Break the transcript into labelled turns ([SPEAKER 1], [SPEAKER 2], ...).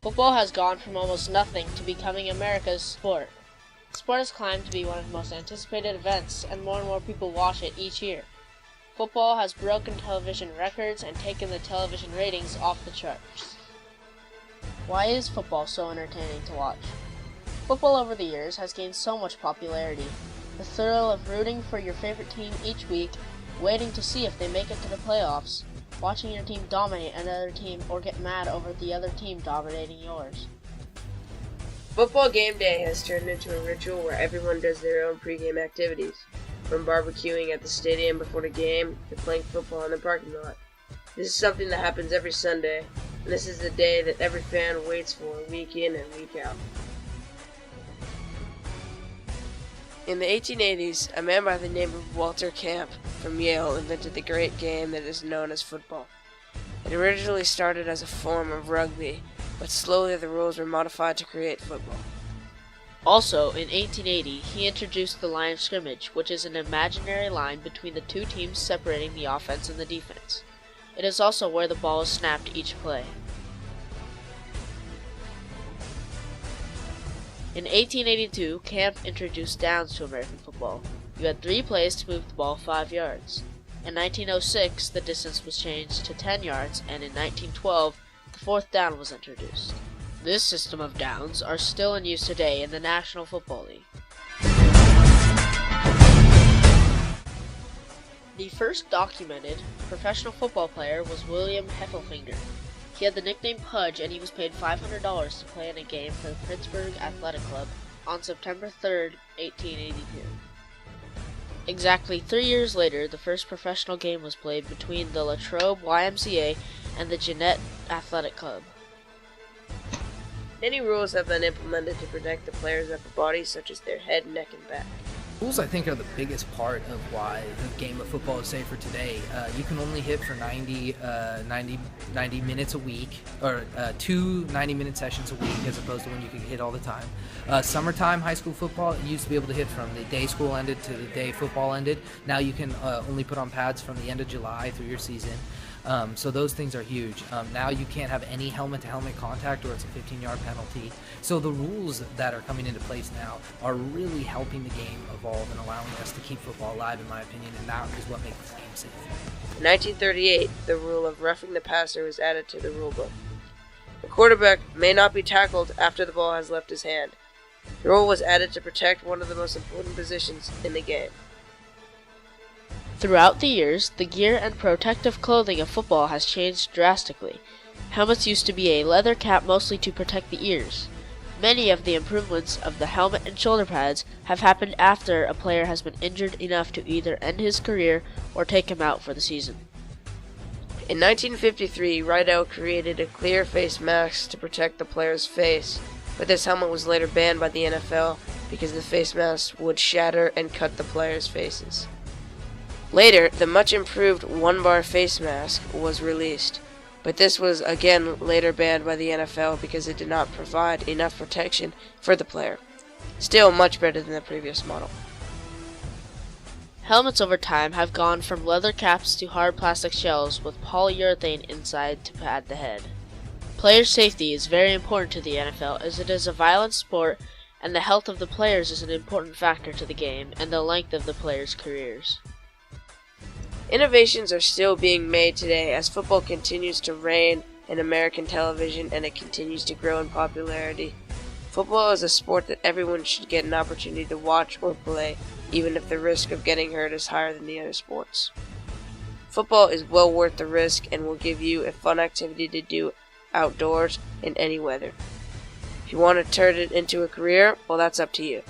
[SPEAKER 1] Football has gone from almost nothing to becoming America's sport. The sport has climbed to be one of the most anticipated events, and more people watch it each year. Football has broken television records and taken the television ratings off the charts. Why is football so entertaining to watch? Football over the years has gained so much popularity. The thrill of rooting for your favorite team each week, waiting to see if they make it to the playoffs, watching your team dominate another team or get mad over the other team dominating yours.
[SPEAKER 2] Football game day has turned into a ritual where everyone does their own pregame activities, from barbecuing at the stadium before the game to playing football in the parking lot. This is something that happens every Sunday, and this is the day that every fan waits for week in and week out. In the 1880s, a man by the name of Walter Camp from Yale invented the great game that is known as football. It originally started as a form of rugby, but slowly the rules were modified to create football.
[SPEAKER 1] Also, in 1880, he introduced the line of scrimmage, which is an imaginary line between the two teams separating the offense and the defense. It is also where the ball is snapped each play. In 1882, Camp introduced downs to American football. You had 3 plays to move the ball 5 yards. In 1906, the distance was changed to 10 yards, and in 1912, the 4th down was introduced. This system of downs are still in use today in the National Football League. The first documented professional football player was William Heffelfinger. He had the nickname Pudge, and he was paid $500 to play in a game for the Pittsburgh Athletic Club on September 3, 1882. Exactly 3 years later, the first professional game was played between the Latrobe YMCA and the Jeannette Athletic Club.
[SPEAKER 2] Many rules have been implemented to protect the players' upper bodies, such as their head, neck, and back.
[SPEAKER 3] Rules, I think, are the biggest part of why the game of football is safer today. You can only hit for 90 minutes a week, or 2 90-minute sessions a week, as opposed to when you could hit all the time. Summertime high school football, you used to be able to hit from the day school ended to the day football ended. Now you can only put on pads from the end of July through your season. So those things are huge. Now you can't have any helmet-to-helmet contact or it's a 15-yard penalty. So the rules that are coming into place now are really helping the game evolve and allowing us to keep football alive, in my opinion, and that is what makes this game safe.
[SPEAKER 2] In 1938, the rule of roughing the passer was added to the rule book. The quarterback may not be tackled after the ball has left his hand. The rule was added to protect one of the most important positions in the game.
[SPEAKER 1] Throughout the years, the gear and protective clothing of football has changed drastically. Helmets used to be a leather cap mostly to protect the ears. Many of the improvements of the helmet and shoulder pads have happened after a player has been injured enough to either end his career or take him out for the season.
[SPEAKER 2] In 1953, Rydell created a clear face mask to protect the player's face, but this helmet was later banned by the NFL because the face mask would shatter and cut the players' faces. Later, the much improved one-bar face mask was released, but this was again later banned by the NFL because it did not provide enough protection for the player. Still much better than the previous model.
[SPEAKER 1] Helmets over time have gone from leather caps to hard plastic shells with polyurethane inside to pad the head. Player safety is very important to the NFL as it is a violent sport, and the health of the players is an important factor to the game and the length of the players' careers.
[SPEAKER 2] Innovations are still being made today as football continues to reign in American television and it continues to grow in popularity. Football is a sport that everyone should get an opportunity to watch or play, even if the risk of getting hurt is higher than the other sports. Football is well worth the risk and will give you a fun activity to do outdoors in any weather. If you want to turn it into a career, well, that's up to you.